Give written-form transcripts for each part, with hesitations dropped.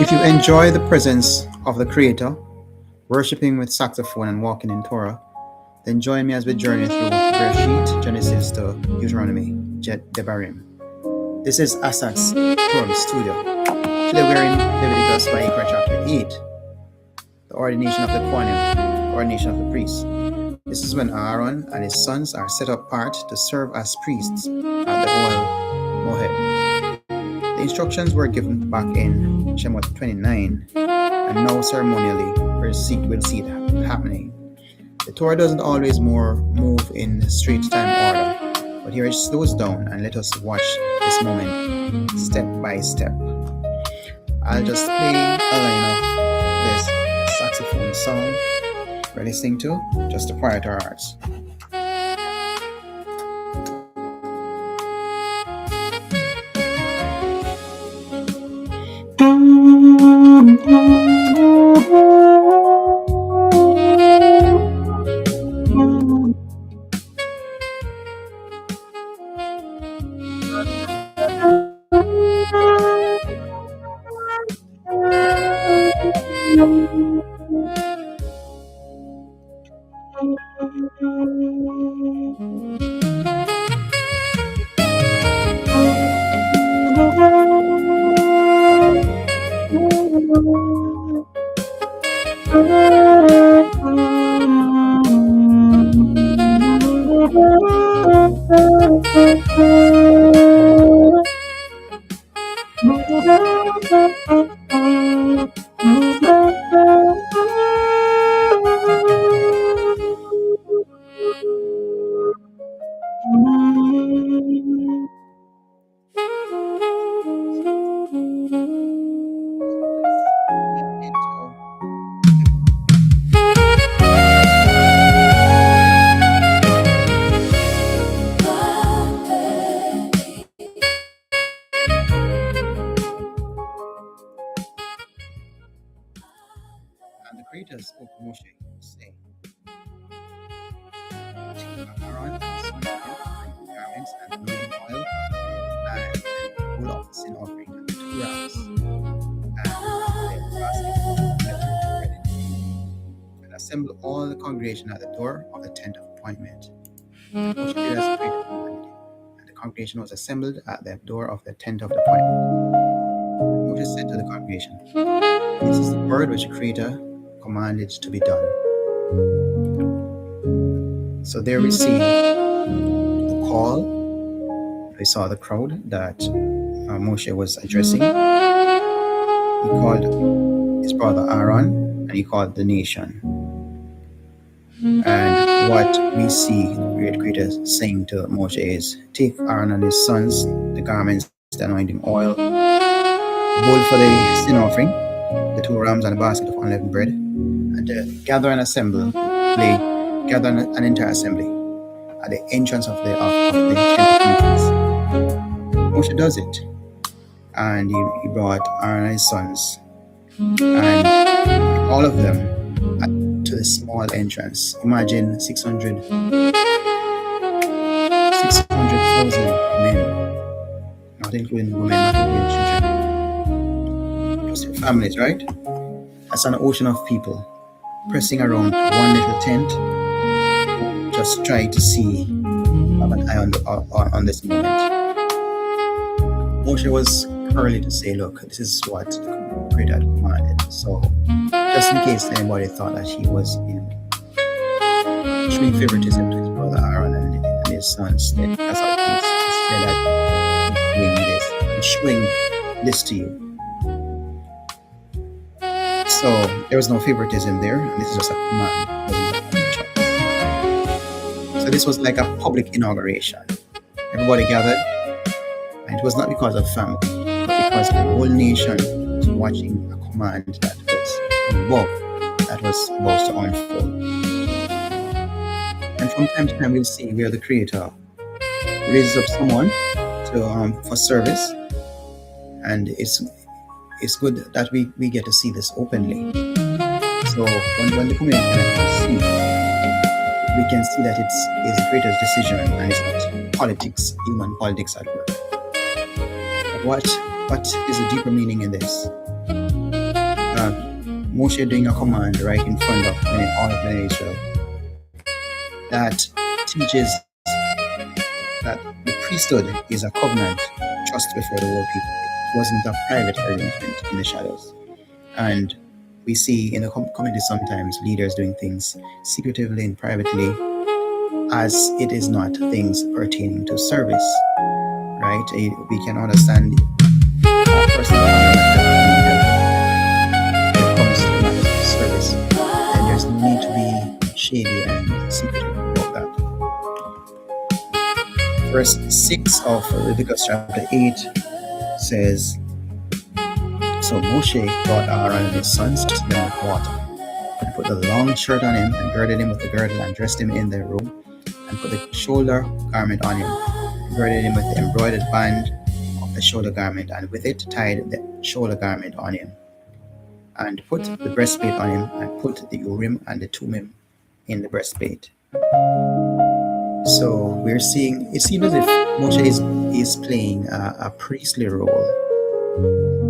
If you enjoy the presence of the Creator, worshiping with saxophone and walking in Torah, then join me as we journey through Bereshit, Genesis to Deuteronomy, Devarim. This is AsahxMusix studio. Today we're in Leviticus, Vayikra chapter 8, the ordination of the Kohanim, ordination of the priests. This is when Aharon and his sons are set apart to serve as priests at the oil Moshe. The instructions were given back in Shemot 29, and now ceremonially we'll see it happening. The Torah doesn't always move in straight time order, but here it slows down and let us watch this moment step by step. I'll just play a line of this saxophone song we're listening to just to quiet our hearts. And the Creator spoke to Moshe, saying, "Take Aharon, son of Aaron, garments and anointing oil, and hold up the sin offering and the 2 rams, and the basket of leftover bread, and assemble all the congregation at the door of the tent of appointment." Moshe did as the Creator commanded him, and the congregation was assembled at the door of the tent of the appointment. Moshe said to the congregation, "This is the word which the Creator commanded to be done." So there we see the call. We saw the crowd that Moshe was addressing. He called his brother Aharon and he called the nation. And what we see the great Creator saying to Moshe is, take Aharon and his sons, the garments, the anointing oil, the bowl for the sin offering, the 2 rams and a basket of unleavened bread, and gather an entire assembly at the entrance of the tent of meetings. Moshe does it, and he brought Aaron and his sons, and all of them to the small entrance. Imagine 600,000 men, not including women, not including children. Just your families, right? That's an ocean of people pressing around one little tent, just try to see, have an eye on this moment. Moshe was early to say, look, this is what the Creator had commanded. So, just in case anybody thought that he was showing favoritism to his brother Aharon and his sons, that's how he said that he's showing this to you. So there was no favoritism there. This is just a command. So this was like a public inauguration. Everybody gathered, and it was not because of family, but because the whole nation was watching a command that was from above, that was supposed to unfold. And from time to time, we'll see where the Creator raises up someone to for service, and it's good that we get to see this openly. So when the community can see, we can see that it's the Creator's decision and it's not politics, human politics at work. But what is the deeper meaning in this? Moshe doing a command right in front of all of the Israel that teaches that the priesthood is a covenant just before the whole people. It wasn't a private arrangement in the shadows. And we see in the community sometimes leaders doing things secretively and privately, as it is not things pertaining to service, right? We can understand a personal when it comes to matters of service, and there's no need to be shady and secretive about that. Verse 6 of Leviticus chapter 8 says, So Moshe brought Aharon and his sons to them with water, and put the long shirt on him, and girded him with the girdle, and dressed him in their robe, and put the shoulder garment on him, and girded him with the embroidered band of the shoulder garment, and with it tied the shoulder garment on him, and put the breastplate on him, and put the Urim and the Thummim in the breastplate. So we're seeing, it seems as if Moshe is playing a priestly role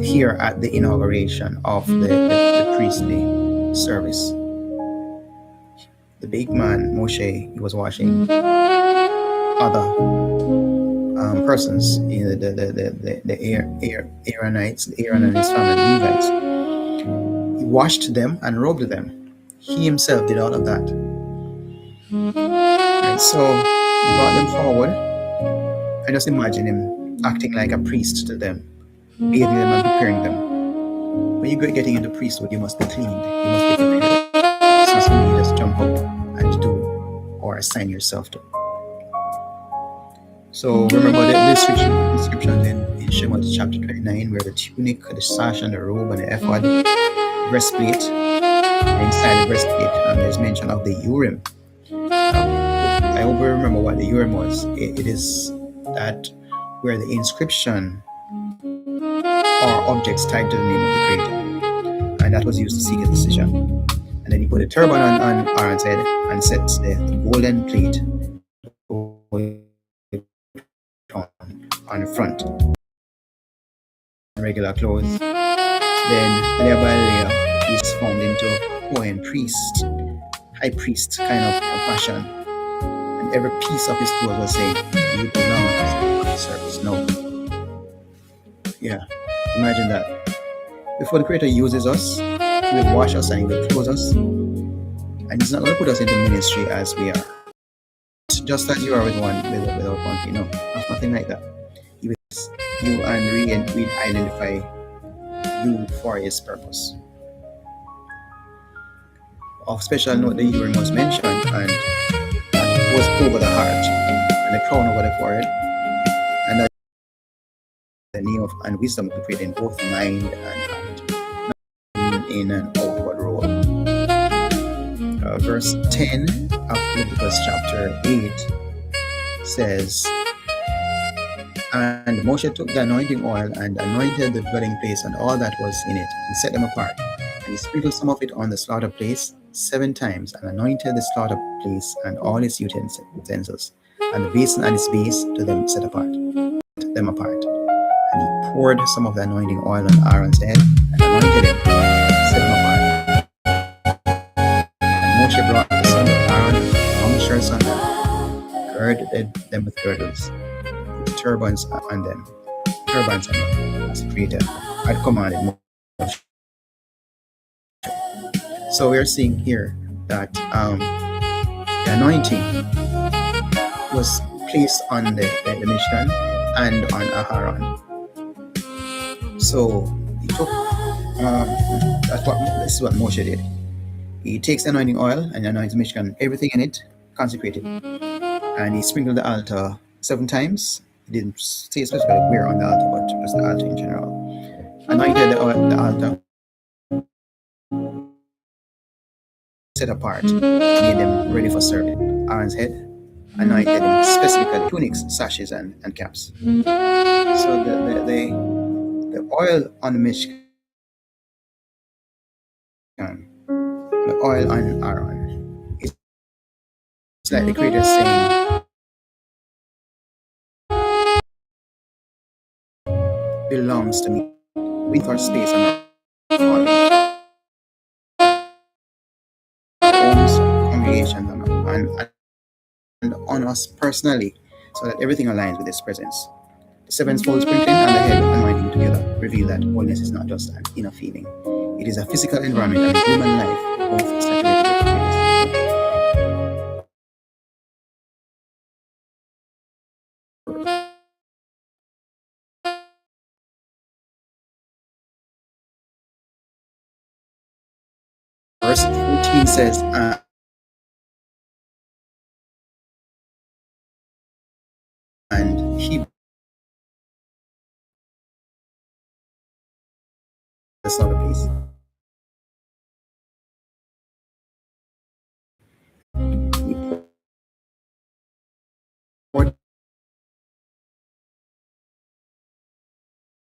here at the inauguration of the priestly service. The big man, Moshe, he was washing other persons, the Aaronites, the Aaron and his family, Levites. He washed them and robed them. He himself did all of that. And so he brought them forward. I just imagine him acting like a priest to them, bathing them and preparing them. When you're getting into priesthood, you must be cleaned. You must be prepared. So you just jump up and do or assign yourself to. So remember the description in Shemot chapter 29, where the tunic, the sash, and the robe, and the ephod, breastplate, and inside the breastplate, and there's mention of the Urim. I hope you remember what the Urim was. It is that where the inscription or objects tied to the name of the Creator, and that was used to seek his decision. And then he put a turban on Aaron's head and set the golden plate on the front, regular clothes. Then layer by layer, he's formed into Kohen priest, high priest kind of fashion, and every piece of his clothes was saying, "You belong to service." No, yeah, imagine that. Before the Creator uses us, he will wash us and he will clothe us, and he's not going to put us into ministry as we are, just as you are without one thing. No, nothing like that. He will you and we identify you for his purpose. Of special note, the Urim was mentioned, and that was over the heart, and the crown over the forehead, and that the name of and wisdom to create in both mind and heart, not in an outward role. Verse 10 of Leviticus chapter 8 says, And Moshe took the anointing oil and anointed the dwelling place and all that was in it, and set them apart. And he sprinkled some of it on the slaughter place 7 times, and anointed the slaughter place and all its utensils, and the basin and its base to them set them apart. And he poured some of the anointing oil on Aaron's head, and anointed him, set him apart. And Moshe brought the sons of Aaron long shirts on them, girded them with girdles, turbans on them, as the Creator had commanded Moshe. So we are seeing here that the anointing was placed on the Mishkan and on Aharon. So he took this is what Moshe did. He takes the anointing oil and anoints the Mishkan, everything in it consecrated, and he sprinkled the altar 7 times. He didn't say specifically where on the altar, but just the altar in general. Anointed the altar, set apart, made them ready for service. Aaron's head, anointed them specifically tunics, sashes, and caps. So the oil on the Mishkan, the oil on Aharon, it's like the Creator saying, belongs to me. With our space and our implications and on us personally, so that everything aligns with His presence. The sevenfold sprinkling and the head anointing together reveal that holiness is not just an inner feeling; it is a physical environment and human life, both saturated with praise. Verse 14 says, and he, that's not a piece.